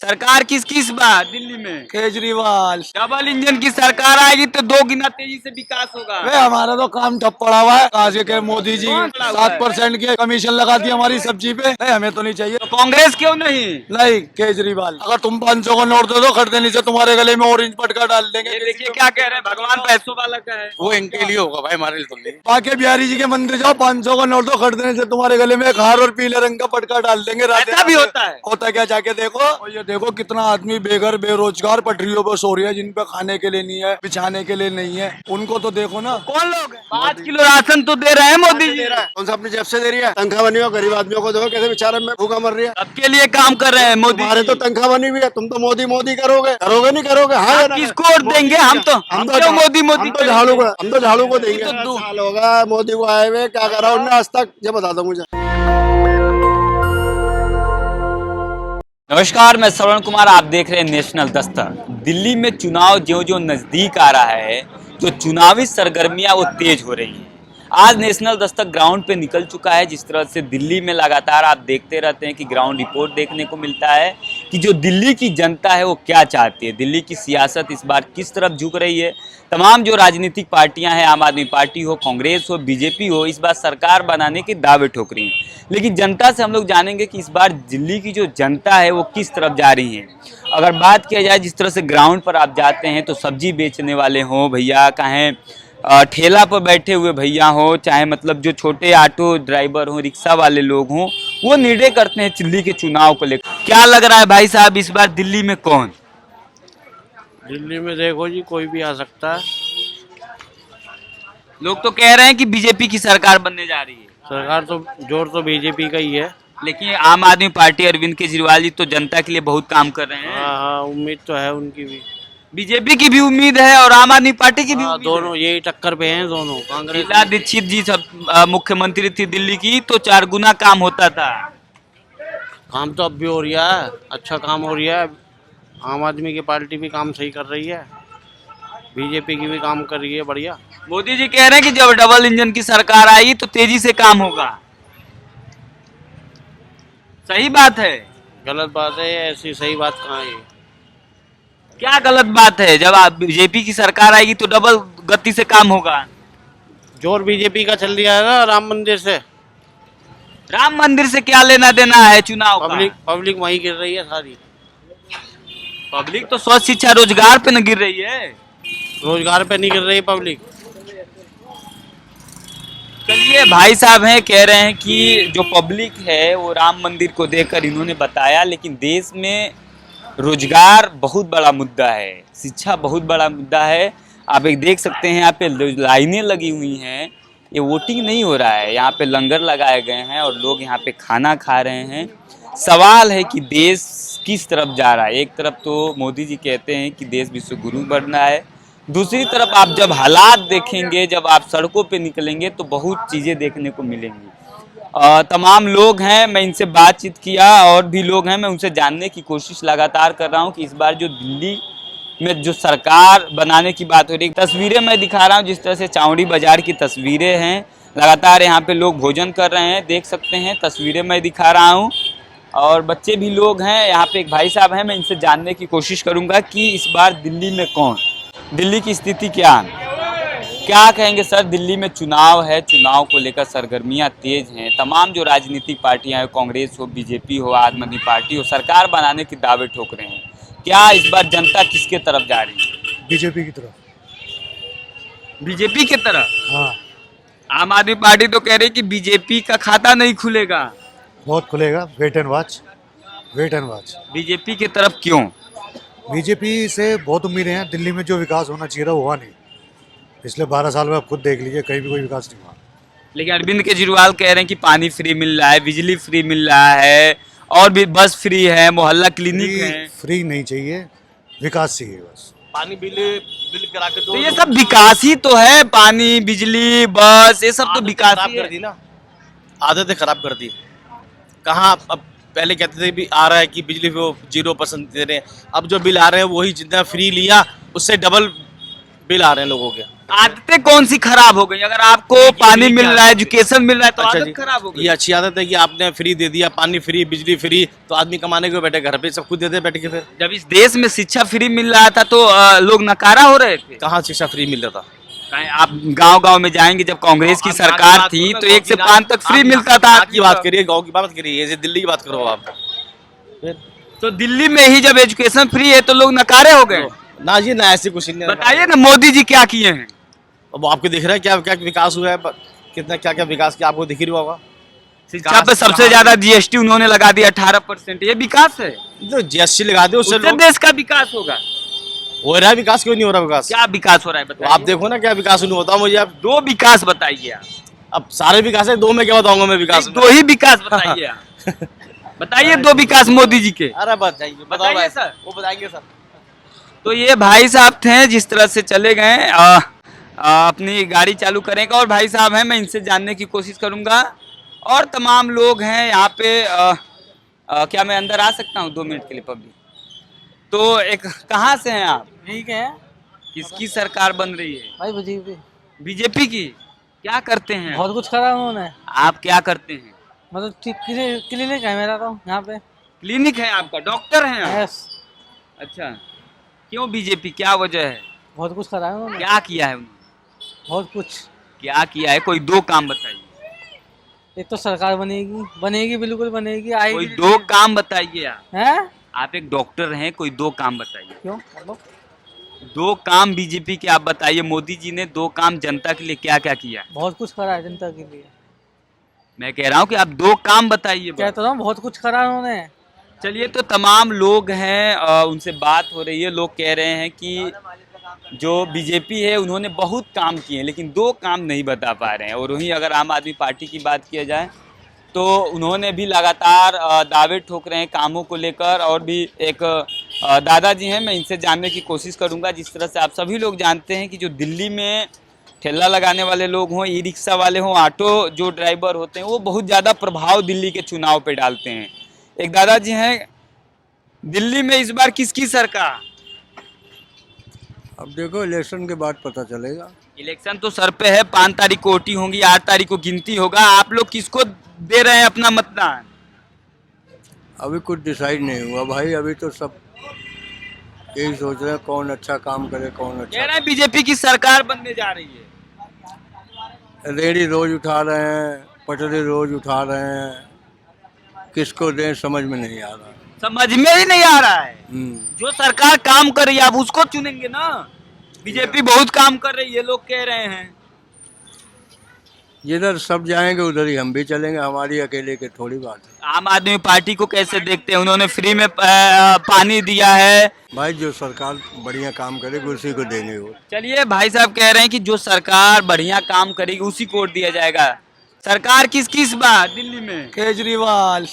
सरकार किसकी इस बार दिल्ली में? केजरीवाल। डबल इंजन की सरकार आएगी तो दो गुना तेजी से विकास होगा। वे हमारा तो काम ठप पड़ा हुआ है। कहाँ से के मोदी जी कौन पड़ा हुआ है? 7% की कमीशन लगा दी हमारी सब्जी पे। नहीं, हमें तो नहीं चाहिए। तो कांग्रेस क्यों नहीं? नहीं, केजरीवाल। अगर तुम 500 का नोट दे दो, खरीदे नीचे तुम्हारे गले में ऑरेंज पटका डाल देंगे। ये देखिए क्या कह रहे हैं, भगवान पैसों वाला का है। वो इनके लिए होगा भाई, हमारे लिए तो नहीं। बाकी बिहारी जी के मंदिर जाओ, 500 का नोट दो, खरीदने से तुम्हारे गले में एक हार और पीले रंग का पटका डाल देंगे। ऐसा भी होता है? होता क्या, जाके देखो। और ये देखो कितना आदमी बेघर बेरोजगार पटरियों पर सो रही है, जिन पे खाने के लिए नहीं है, बिछाने के लिए नहीं है। उनको तो देखो ना। कौन लोग हैं? 5 किलो राशन तो दे रहे हैं मोदी जी। कौन सा अपनी जेब से दे रही है? तनख्वाह बनी हुई गरीब आदमियों को देखो कैसे बेचारे में भूखा मर रही है। सबके लिए काम कर रहे हैं मोदी। हमारे तो तनख्वाह बनी हुई है, तुम तो मोदी मोदी करोगे करोगे नहीं करोगे? हाँ या ना? किसको वोट देंगे? हम तो क्यों मोदी मोदी हम तो झाड़ू को देंगे। तो 10 साल होगा मोदी को आए हुए, क्या करा उन्होंने आज तक, ये बता दो मुझे। नमस्कार, मैं श्रवण कुमार, आप देख रहे हैं नेशनल दस्तक। दिल्ली में चुनाव ज्यों ज्यों नजदीक आ रहा है, जो चुनावी सरगर्मियां वो तेज हो रही हैं। आज नेशनल दस्तक ग्राउंड पे निकल चुका है। जिस तरह से दिल्ली में लगातार आप देखते रहते हैं कि ग्राउंड रिपोर्ट देखने को मिलता है कि जो दिल्ली की जनता है वो क्या चाहती है, दिल्ली की सियासत इस बार किस तरफ झुक रही है। तमाम जो राजनीतिक पार्टियां हैं, आम आदमी पार्टी हो, कांग्रेस हो, बीजेपी हो, इस बार सरकार बनाने के दावे ठोक रही हैं। लेकिन जनता से हम लोग जानेंगे कि इस बार दिल्ली की जो जनता है वो किस तरफ जा रही है। अगर बात किया जाए, जिस तरह से ग्राउंड पर आप जाते हैं तो सब्जी बेचने वाले हों भैया, कहें ठेला पर बैठे हुए भैया हो, चाहे मतलब जो छोटे ऑटो ड्राइवर हो, रिक्शा वाले लोग हों, वो निर्णय करते हैं दिल्ली के चुनाव को लेकर। क्या लग रहा है भाई साहब, इस बार दिल्ली में कौन? दिल्ली में देखो जी, कोई भी आ सकता है। लोग तो कह रहे हैं कि बीजेपी की सरकार बनने जा रही है। सरकार तो जोर तो बीजेपी का ही है। लेकिन आम आदमी पार्टी अरविंद केजरीवाल जी तो जनता के लिए बहुत काम कर रहे हैं। हाँ, उम्मीद तो है उनकी भी। बीजेपी की भी उम्मीद है और आम आदमी पार्टी की भी हाँ, उम्मीद दोनों है। यही टक्कर पे हैं दोनों। कांग्रेस शीला दीक्षित जी सब मुख्यमंत्री थी दिल्ली की, तो 4 गुना काम होता था। काम तो अब भी हो रहा है, अच्छा काम हो रहा है। आम आदमी की पार्टी भी काम सही कर रही है, बीजेपी की भी काम कर रही है बढ़िया। मोदी जी कह रहे हैं कि जब डबल इंजन की सरकार आएगी तो तेजी से काम होगा। सही बात है? गलत बात है, ऐसी सही बात कहाँ है? क्या गलत बात है? जब आप बीजेपी की सरकार आएगी तो डबल गति से काम होगा। जोर बीजेपी का चल रहा है ना राम मंदिर से। राम मंदिर से क्या लेना देना है चुनाव का? पब्लिक वहीं गिर रही है सारी। पब्लिक तो स्वास्थ्य शिक्षा रोजगार पे न गिर रही है। रोजगार पे नहीं गिर रही पब्लिक। चलिए, भाई साहब हैं, कह रहे हैं कि जो पब्लिक है वो राम मंदिर को देखकर इन्होंने बताया, लेकिन देश में रोजगार बहुत बड़ा मुद्दा है, शिक्षा बहुत बड़ा मुद्दा है। आप एक देख सकते हैं यहाँ पे लाइनें लगी हुई हैं, ये वोटिंग नहीं हो रहा है, यहाँ पे लंगर लगाए गए हैं और लोग यहाँ पे खाना खा रहे हैं। सवाल है कि देश किस तरफ जा रहा है। एक तरफ तो मोदी जी कहते हैं कि देश विश्व गुरु बनना है, दूसरी तरफ आप जब हालात देखेंगे, जब आप सड़कों पे निकलेंगे तो बहुत चीज़ें देखने को मिलेंगी। तमाम लोग हैं, मैं इनसे बातचीत किया, और भी लोग हैं, मैं उनसे जानने की कोशिश लगातार कर रहा हूं कि इस बार जो दिल्ली में जो सरकार बनाने की बात हो रही है। तस्वीरें मैं दिखा रहा हूं, जिस तरह से चावड़ी बाजार की तस्वीरें हैं, लगातार यहाँ पे लोग भोजन कर रहे हैं, देख सकते हैं, तस्वीरें मैं दिखा रहा हूँ। और बच्चे भी लोग हैं, यहाँ पे एक भाई साहब हैं, मैं इनसे जानने की कोशिश करूँगा कि इस बार दिल्ली में कौन, दिल्ली की स्थिति क्या कहेंगे सर। दिल्ली में चुनाव है, चुनाव को लेकर सरगर्मियां तेज हैं। तमाम जो राजनीतिक पार्टियां हैं, कांग्रेस हो, बीजेपी हो, आम आदमी पार्टी हो, सरकार बनाने के दावे ठोक रहे हैं। क्या इस बार जनता किसके तरफ जा रही है? बीजेपी की तरफ। बीजेपी की तरफ? हाँ। आम आदमी पार्टी तो कह रही है कि बीजेपी का खाता नहीं खुलेगा। बहुत खुलेगा, wait and watch, wait and watch. BJP की तरफ क्यों? बीजेपी से बहुत उम्मीदें हैं। दिल्ली में जो विकास होना चाहिए था वो हुआ नहीं। पिछले 12 साल में आप खुद देख लीजिए, कहीं भी कोई विकास नहीं हुआ। लेकिन अरविंद केजरीवाल कह रहे हैं कि पानी फ्री मिल रहा है, बिजली फ्री मिल रहा है, और भी बस फ्री है, मोहल्ला क्लिनिक है। फ्री नहीं चाहिए, विकास चाहिए बस। पानी बिल करा के तो ये सब विकास ही तो है, पानी, बिजली, बस, ये सब तो विकास ही है। दी ना, आदतें खराब कर दी। कहाँ अब पहले कहते थे भी आ रहा है कि बिजली वो 0% दे रहे हैं, अब जो बिल आ रहे हैं वही जितना फ्री लिया उससे डबल बिल आ रहे हैं लोगों के। आदतें कौन सी खराब हो गई? अगर आपको पानी मिल रहा है, एजुकेशन मिल रहा है, तो अच्छा आदत जी, खराब हो गई। ये अच्छी आदत है कि आपने फ्री दे दिया, पानी फ्री, बिजली फ्री, तो आदमी कमाने को बैठे घर पे सब कुछ देते बैठ के। फिर जब इस देश में शिक्षा फ्री मिल रहा था तो लोग नकारा हो रहे थे। कहाँ शिक्षा फ्री मिल रहा था? कहीं आप गांव-गांव में जाएंगे, जब कांग्रेस की सरकार थी तो 1 से 5 तक फ्री मिलता था। की बात करिए, गाँव की बात करिए, ये दिल्ली की बात करो आप। तो दिल्ली में ही जब एजुकेशन फ्री है तो लोग नकारे हो गए। ना जी ना, ऐसी कुछ नहीं है। बताइए ना, मोदी जी क्या किए हैं? अब आपको दिख रहा है क्या क्या विकास हुआ है, कितना क्या क्या विकास किया आपको दिख ही रहा होगा। शिक्षा पे सबसे ज्यादा जीएसटी उन्होंने लगा दिया 18%। ये विकास है? जो जीएसटी लगा दे उससे उससे देश का विकास होगा। हो रहा है विकास, क्यों नहीं हो रहा विकास? क्या विकास हो रहा है तो बताइए। आप देखो ना क्या विकास नहीं होता मुझे। आप 2 विकास बताइए आप। अब सारे विकास है, 2 में क्या बताऊंगा मैं विकास? 2 ही विकास बताइए आप। बताइए 2 विकास मोदी जी के। अरे बताइए, बताओ बताइए भाई। सर। वो बताएंगे सर। तो ये भाई साहब थे, जिस तरह से चले गए। अपनी गाड़ी चालू करेंगे और भाई साहब हैं, मैं इनसे जानने की कोशिश करूंगा। और तमाम लोग हैं यहाँ पे। क्या मैं अंदर आ सकता हूँ 2 मिनट के लिए पब्लिक? तो एक, कहाँ से हैं आप? ठीक है किसकी सरकार बन रही है? भाई, बीजेपी बीजेपी की। क्या करते हैं? बहुत कुछ करा उन्होंने। आप क्या करते हैं? मतलब ठीक क्लिनिक है मेरा तो यहाँ पे। क्लिनिक है आपका? डॉक्टर हैं आप? यस। अच्छा, क्यों बीजेपी, क्या वजह है? बहुत कुछ करा है उन्होंने। क्या किया है उन्होंने? बहुत कुछ। क्या किया है? कोई 2 काम बताइए। एक तो सरकार बनेगी बिल्कुल बनेगी, आएगी। कोई 2 काम बताइए आप। हैं? आप एक डॉक्टर हैं, कोई 2 काम बताइए। क्यों मतलब? 2 काम बीजेपी के आप बताइए। मोदी जी ने 2 काम जनता के लिए क्या क्या किया है? बहुत कुछ करा है जनता के लिए। मैं कह रहा हूँ कि आप 2 काम बताइए। क्या तो बहुत कुछ करा है उन्होंने। चलिए, तो तमाम लोग हैं, उनसे बात हो रही है। लोग कह रहे हैं कि जो बीजेपी है उन्होंने बहुत काम किए हैं, लेकिन 2 काम नहीं बता पा रहे हैं। और वहीं अगर आम आदमी पार्टी की बात किया जाए तो उन्होंने भी लगातार दावे ठोक रहे हैं कामों को लेकर। और भी एक दादाजी हैं, मैं इनसे जानने की कोशिश करूंगा। जिस तरह से आप सभी लोग जानते हैं कि जो दिल्ली में ठेला लगाने वाले लोग हों, ई रिक्शा वाले हों, ऑटो जो ड्राइवर होते हैं, वो बहुत ज़्यादा प्रभाव दिल्ली के चुनाव पे डालते हैं। एक दादाजी हैं, दिल्ली में इस बार किसकी सरकार? अब देखो, इलेक्शन के बाद पता चलेगा। इलेक्शन तो सर पे है, 5 तारीख को वोटिंग होगी, 8 तारीख को गिनती होगा। आप लोग किसको दे रहे हैं अपना मतदान? अभी कुछ डिसाइड नहीं हुआ भाई। अभी तो सब यही सोच रहे हैं कौन अच्छा काम करे, कौन कह अच्छा। रहे हैं बीजेपी की सरकार बनने जा रही है। रेडी रोज उठा रहे हैं, पटरी रोज उठा रहे हैं। किसको दें समझ में नहीं आ रहा। समझ में ही नहीं आ रहा है। हम्म। जो सरकार काम कर रही है आप उसको चुनेंगे ना। बीजेपी बहुत काम कर रही है, लोग कह रहे हैं। जिधर सब जाएंगे उधर ही हम भी चलेंगे। हमारी अकेले की थोड़ी बात है। आम आदमी पार्टी को कैसे देखते हैं? उन्होंने फ्री में पानी दिया है। भाई जो सरकार बढ़िया काम करेगी उसी को देंगे वो। चलिए, भाई साहब कह रहे हैं कि जो सरकार बढ़िया काम करेगी उसी को वोट दिया जाएगा। सरकार किस बार दिल्ली में? केजरीवाल।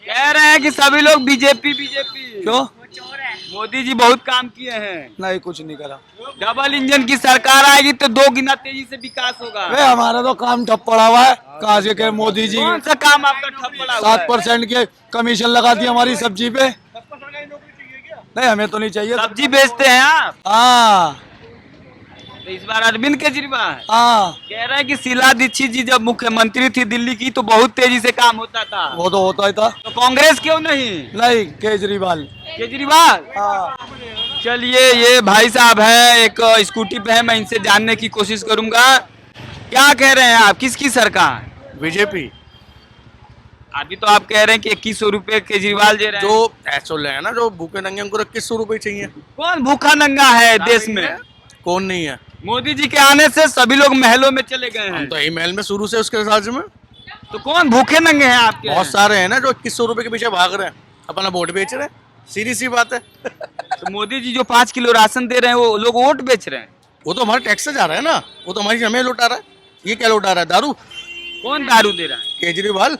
कह रहे हैं कि सभी लोग बीजेपी। क्यों? मोदी जी बहुत काम किए हैं। नहीं, कुछ नहीं करा। डबल इंजन की सरकार आएगी तो 2 गुना तेजी से विकास होगा। वे हमारा तो काम ठप पड़ा हुआ है। कहाँ से के मोदी जी कौन सा काम आपका ठप पड़ा हुआ है? 7% के कमीशन लगा दी हमारी सब्जी पे। नहीं, हमें तो नहीं चाहिए। सब्जी बेचते हैं आप? हाँ तो इस बार अरविंद केजरीवाल हाँ, कह रहे हैं कि शीला दीक्षित जी जब मुख्यमंत्री थी दिल्ली की तो बहुत तेजी से काम होता था। वो तो होता ही था। तो कांग्रेस क्यों नहीं? नहीं, केजरीवाल। केजरीवाल। हाँ। चलिए, ये भाई साहब हैं, एक स्कूटी पे है, मैं इनसे जानने की कोशिश करूंगा। क्या कह रहे हैं आप, किसकी सरकार? बीजेपी। अभी तो आप कह रहे हैं कि 2100 रुपए केजरीवाल दे रहे हैं। जो ऐसा है ना, जो भूखे नंगे उनको 2100 रुपए चाहिए। कौन भूखा नंगा है देश में? कौन नहीं है? मोदी जी के आने से सभी लोग महलों में चले गए हैं। हम तो यही महल में शुरू से उसके राज्य में। तो कौन भूखे नंगे हैं आपके? बहुत सारे हैं ना जो 2100 रुपए के पीछे भाग रहे हैं, अपना वोट बेच रहे हैं। सीधी सी बात है। तो मोदी जी जो 5 किलो राशन दे रहे हैं वो लोग वोट बेच रहे हैं। वो तो हमारे टैक्स से जा रहा है ना, वो तो हमारी जमीन लुटा रहा है। ये क्या लुटा रहा है? दारू। कौन दारू दे रहा है? केजरीवाल।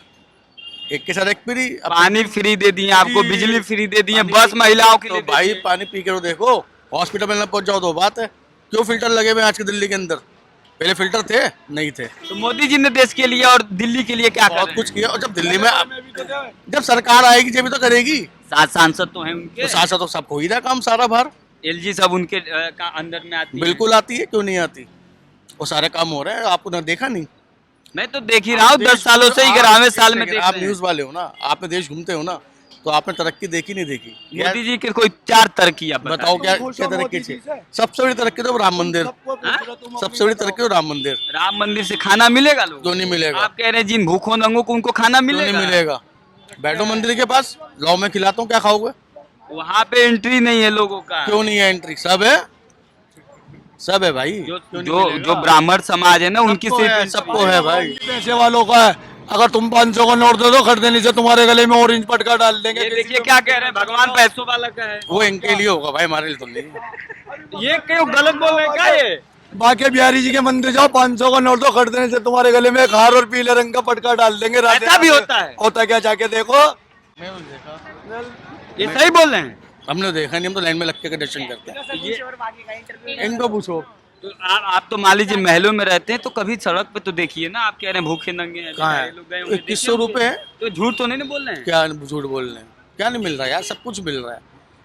एक के साथ एक फ्री। पानी फ्री दे दिए आपको, जी। बिजली फ्री दे दिए, बस महिलाओं के तो लिए भाई दे दिए। पानी पी के तो देखो, हॉस्पिटल में ना पहुंच जाओ तो बात है। क्यों फिल्टर लगे हुए आज के दिल्ली के अंदर? पहले फिल्टर थे नहीं थे। तो मोदी जी ने देश के लिए और दिल्ली के लिए क्या कर बहुत रहे कुछ हैं? किया। और जब दिल्ली में जब सरकार आएगी जब भी तो करेगी। 7 सांसद तो हैं उनके। तो साथ साथ तो सब हो ही रहा काम सारा भर। एलजी सब उनके का अंदर में आती है। बिल्कुल आती है, क्यों नहीं आती? वो सारे काम हो रहे हैं, आपको ना देखा नहीं? मैं तो देख ही रहा हूँ 10 सालों से, 11वें साल में देख आप रहे हैं। न्यूज वाले हो ना, आपने देश घूमते हो ना, तो आपने तरक्की देखी नहीं देखी? मोदी जी के कोई 4 तरक्की आप बताओ क्या क्या तरक्की थी? सबसे बड़ी तरक्की तो राम मंदिर, सबसे बड़ी तरक्की तो राम मंदिर। राम मंदिर से खाना मिलेगा लोगों क्यों नहीं मिलेगा? आप कह रहे हैं जिन भूखों नंगों को उनको खाना क्यों मिलेगा? नहीं मिलेगा? बैठो मंदिर के पास, लाओ मैं खिलाता हूँ, क्या खाओगे? वहाँ पे एंट्री नहीं है लोगों का। क्यों नहीं है एंट्री? सब है, सब है भाई। जो क्यों नहीं जो मिलेगा? जो ब्राह्मण समाज है ना उनकी सबको है, सिर्फ सबको है भाई। पैसे वालों का है। अगर तुम 500 का नोट दे दो, खरीदने से तुम्हारे गले में ऑरेंज पटका डाल देंगे। ये देखिए क्या कह रहे हैं, भगवान पैसों वाला का है। वो इनके लिए होगा भाई, हमारे लिए तो नहीं। ये क्यों गलत बोल रहे हैं क्या ये? बाकी बिहारी जी के मंदिर जाओ, 500 का नोट दो, खरीदने से तुम्हारे गले में एक हार और पीले रंग का पटका डाल देंगे। ऐसा भी होता है? होता क्या, जाके देखो। ये सही बोल रहे हैं। हमने देखा नहीं, हम तो लाइन में लग के दर्शन करते हैं। इनको पूछो। तो आप तो मान लीजिए महलों में रहते हैं, तो कभी सड़क पे तो देखिए ना, आप कह रहे हैं भूखे नंगे हैं, कहाँ है? लोग गए होंगे, 2100 देखिए रुपए है। तो झूठ तो नहीं ना बोल रहे हैं? क्या झूठ बोल रहे हैं? क्या नहीं मिल रहा है यार, सब कुछ मिल रहा है।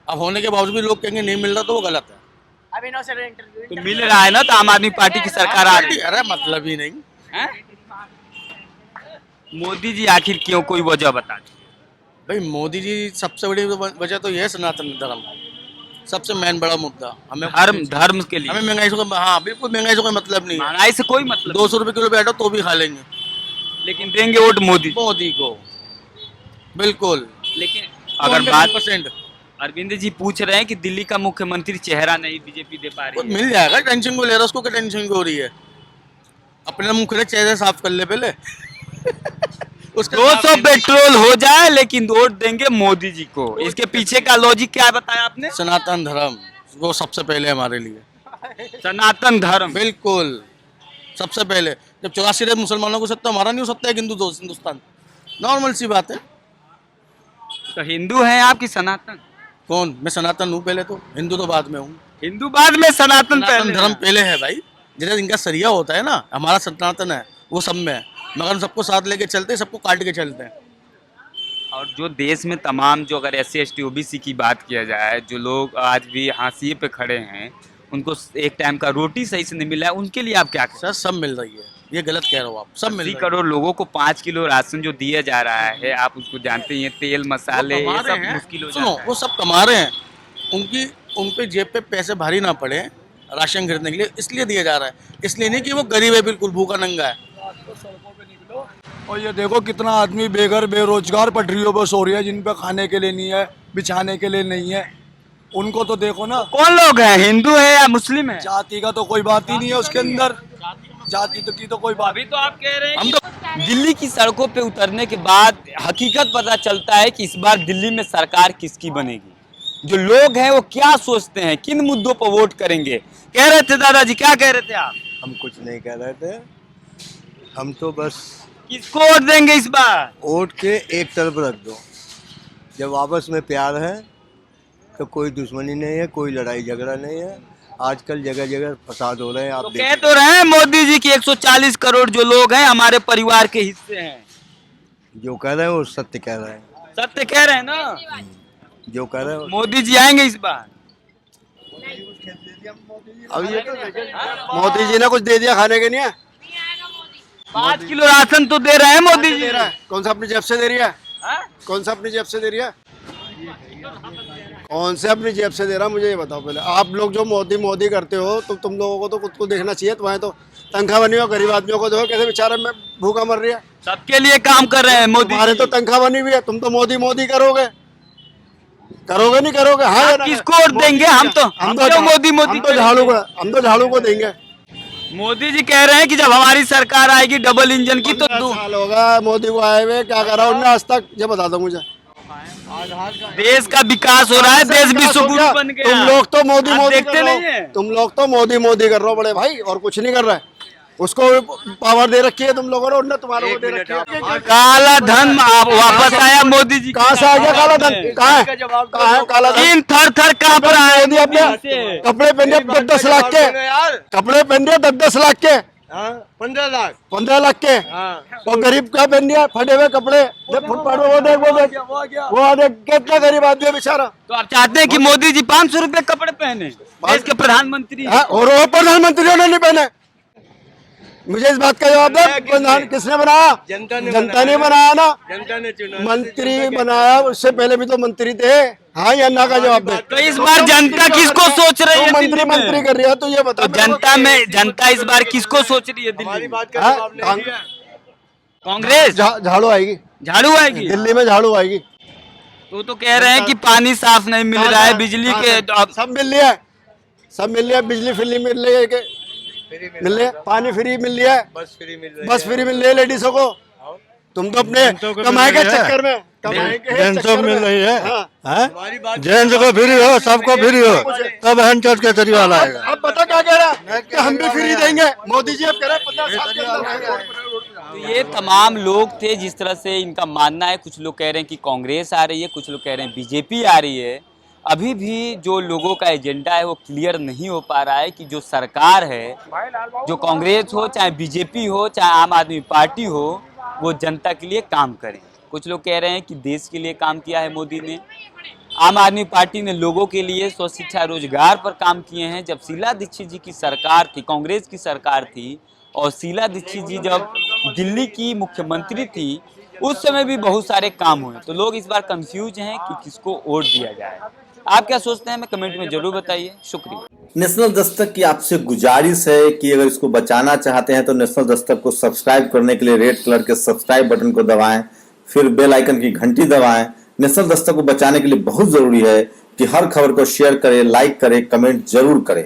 अब होने के बावजूद भी लोग कहेंगे नहीं मिल रहा, तो वो गलत है। तो मिल रहा है ना, तो आम आदमी पार्टी की सरकार आ रही अरे मतलब ही नहीं है। मोदी जी आखिर क्यों, कोई वजह बता दीजिए। भाई। मोदी जी सबसे बड़ी वजह तो ये है सनातन धर्म, सबसे मेन बड़ा मुद्दा। हमें धर्म के लिए हमें महंगाई से हाँ बिल्कुल, महंगाई से कोई मतलब नहीं है। महंगाई से कोई मतलब 200 रुपए किलो बैठो तो भी खा लेंगे, लेकिन देंगे वोट मोदी को बिल्कुल। लेकिन अगर बात 100% अरविंद जी पूछ रहे हैं कि दिल्ली का मुख्यमंत्री चेहरा नहीं बीजेपी दे पा वो रही है। मिल जाएगा, टेंशन को ले रहा है, उसको क्या टेंशन हो रही है? अपने मुंह के चेहरे साफ कर ले पहले। उसका 200 पेट्रोल हो जाए लेकिन वोट देंगे मोदी जी को। इसके पीछे का लॉजिक क्या बताया आपने? सनातन धर्म वो सबसे पहले हमारे लिए, सनातन धर्म बिल्कुल सबसे पहले। जब 84 मुसलमानों को सत्ता, हमारा नहीं हो सकता है हिंदू दोस्त हिंदुस्तान, नॉर्मल सी बात है। तो हिंदू हैं आप की सनातन? कौन? मैं सनातन हूँ पहले, तो हिंदू तो बाद में हूँ। हिंदू बाद में, सनातन सनातन पहले धर्म है। पहले है भाई। जैसे इनका सरिया होता है ना, हमारा सनातन है, वो सब में है, मगर हम सबको साथ लेके चलते हैं, सबको काट के चलते हैं। और जो देश में तमाम, जो अगर SC ST OBC की बात किया जाए, जो लोग आज भी हाशिए पे खड़े हैं, उनको एक टाइम का रोटी सही से नहीं मिला है, उनके लिए आप क्या करें? सर सब मिल रही है, ये गलत कह रहे हो आप, सब मिल 80 रही है। करोड़ लोगों को 5 किलो राशन जो दिया जा रहा है, आप उसको जानते हैं, तेल मसाले वो ये कमा रहे सब हैं। मुश्किल हो सुनो, जाता है। वो सब कमा रहे हैं, उन पे जेब पे पैसे भारी ना पड़े राशन खरीदने के लिए, इसलिए दिया जा रहा है। इसलिए नहीं कि वो गरीब है, बिल्कुल भूखा नंगा है। और ये देखो कितना आदमी बेघर बेरोजगार पटरियों पर सो रही है, जिन पे खाने के लिए नहीं है, बिछाने के लिए नहीं है। उनको तो देखो ना। कौन लोग हैं, हिंदू है या मुस्लिम है? जाति का तो कोई बात ही नहीं है उसके अंदर, जाति तो की तो कोई बात। अभी तो आप कह रहे हैं हम कि दिल्ली की सड़कों पे उतरने के बाद हकीकत पता चलता है कि इस बार दिल्ली में सरकार किसकी बनेगी। जो लोग हैं वो क्या सोचते हैं, किन मुद्दों पर वोट करेंगे। कह रहे थे दादाजी, क्या कह रहे थे आप? हम कुछ नहीं कह रहे थे, हम तो बस किसको वोट देंगे इस बार? वोट के एक तरफ रख दो। जब आपस में प्यार है तो कोई दुश्मनी नहीं है, कोई लड़ाई झगड़ा नहीं है। आजकल जगह जगह फसाद हो रहे हैं, आप तो कह देखिए। तो रहे हैं मोदी जी की 140 करोड़ जो लोग हैं हमारे परिवार के हिस्से हैं। जो कह रहे हैं वो सत्य कह रहे हैं, सत्य कह रहे हैं ना? जो कह रहे हैं मोदी जी आएंगे इस बार? अब ये तो मोदी जी ने कुछ दे दिया खाने के लिए? 5 किलो राशन तो दे रहे हैं मोदी जी। दे रहा है? कौन सा अपनी जेब से दे रही है? हाँ? कौन सा अपनी जेब से दे रही है? कौन से अपनी जेब से दे रहा है, मुझे ये बताओ पहले। आप लोग जो मोदी मोदी करते हो, तो तुम लोगों को तो खुद को देखना चाहिए। तुम्हारे तो तनख्वाह बनी हो, गरीब आदमियों को देखो कैसे बेचारे में भूखा मर रही है। सबके लिए काम कर रहे हैं मोदी तुम्हारे जी। तो तनख्वाह बनी हुई है, तुम तो मोदी मोदी करोगे, करोगे नहीं करोगे? हाँ या ना? किसको वोट देंगे? हम तो क्यों मोदी मोदी हम तो झाड़ू को देंगे। मोदी जी कह रहे हैं कि जब हमारी सरकार आएगी डबल इंजन की तो 15 साल होगा मोदी को आए हुए, क्या करा उन्होंने आज तक, ये बता दो मुझे। देश का विकास हो रहा है, देश विश्व गुरु बन गया। तुम लोग तो मोदी आप मोदी देखते कर रहे नहीं है? हो, तुम लोग तो मोदी मोदी कर रहे हो बड़े भाई, और कुछ नहीं कर रहा है। उसको पावर दे रखी है तुम लोगों ने, उन्होंने तुम्हारे को दे रखी है। काला धन आप वापस आया मोदी जी। कहाँ से आ गया काला धन? कहाँ है? कहाँ है काला धन? इन थर थर कांप रहा है मोदी अपने कपड़े पहने 10-10 लाख के, कपड़े पहने 10-10 लाख के, हाँ 15 लाख 15 लाख के। हाँ और गरीब क्या पहन दिया, फटे हुए कपड़े, देख फुटपाथ में, वो देख वो देख कितना गरीब आदमी है बेचारा। तो आप चाहते हैं कि मोदी जी 500 रुपए कपड़े पहने, देश के प्रधानमंत्री? हाँ, और वो प्रधानमंत्रियों ने नहीं पहने। मुझे इस बात का जवाब दे, प्रधान किसने बनाया? जनता ने ने बनाया ना। जनता ने चुना। मंत्री बनाया, उससे पहले भी तो मंत्री थे। हाँ या ना का जवाब दे। तो इस बार जनता किसको सोच रही है? मंत्री मंत्री कर रही है तो ये बता। तो जनता इस बार किसको सोच रही है दिल्ली में? कांग्रेस झाड़ू आएगी, झाड़ू आएगी दिल्ली में झाड़ू आएगी। तो कह रहे हैं कि पानी साफ नहीं मिल रहा है, बिजली के सब मिल रही है, सब मिल रही है, बिजली फ्री मिल रही है, मिल रही है, पानी फ्री मिल रही है, बस फ्री मिल रही बस फ्री मिल रही है लेडीजों को। तुम तो अपने कमाई के चक्कर में, कमाई के चक्कर में। मिल रही है। हाँ। जेंट्स को फ्री हो, सबको फ्री हो, तब हैंड चर्च के तरीका वाला आएगा। अब पता क्या कह रहा है कि हम भी फ्री देंगे, मोदी जी अब कह रहे हैं 50 साल के अंदर देंगे। तो ये तमाम लोग थे जिस तरह से इनका मानना है। कुछ लोग कह रहे हैं कि कांग्रेस आ रही है, कुछ लोग कह रहे हैं बीजेपी आ रही है। अभी भी जो लोगों का एजेंडा है वो क्लियर नहीं हो पा रहा है कि जो सरकार है, जो कांग्रेस हो चाहे बीजेपी हो चाहे आम आदमी पार्टी हो, वो जनता के लिए काम करें। कुछ लोग कह रहे हैं कि देश के लिए काम किया है मोदी ने। आम आदमी पार्टी ने लोगों के लिए स्वच्छ शिक्षा रोजगार पर काम किए हैं। जब शीला दीक्षित जी की सरकार थी, कांग्रेस की सरकार थी, और शीला दीक्षित जी जब दिल्ली की मुख्यमंत्री थी, उस समय भी बहुत सारे काम हुए। तो लोग इस बार कंफ्यूज हैं कि किसको वोट दिया जाए। आप क्या सोचते हैं, हमें कमेंट में जरूर बताइए। शुक्रिया। नेशनल दस्तक की आपसे गुजारिश है कि अगर इसको बचाना चाहते हैं तो नेशनल दस्तक को सब्सक्राइब करने के लिए रेड कलर के सब्सक्राइब बटन को दबाएं, फिर बेल आइकन की घंटी दबाएं। नेशनल दस्तक को बचाने के लिए बहुत जरूरी है कि हर खबर को शेयर करें, लाइक करें, कमेंट जरूर करें।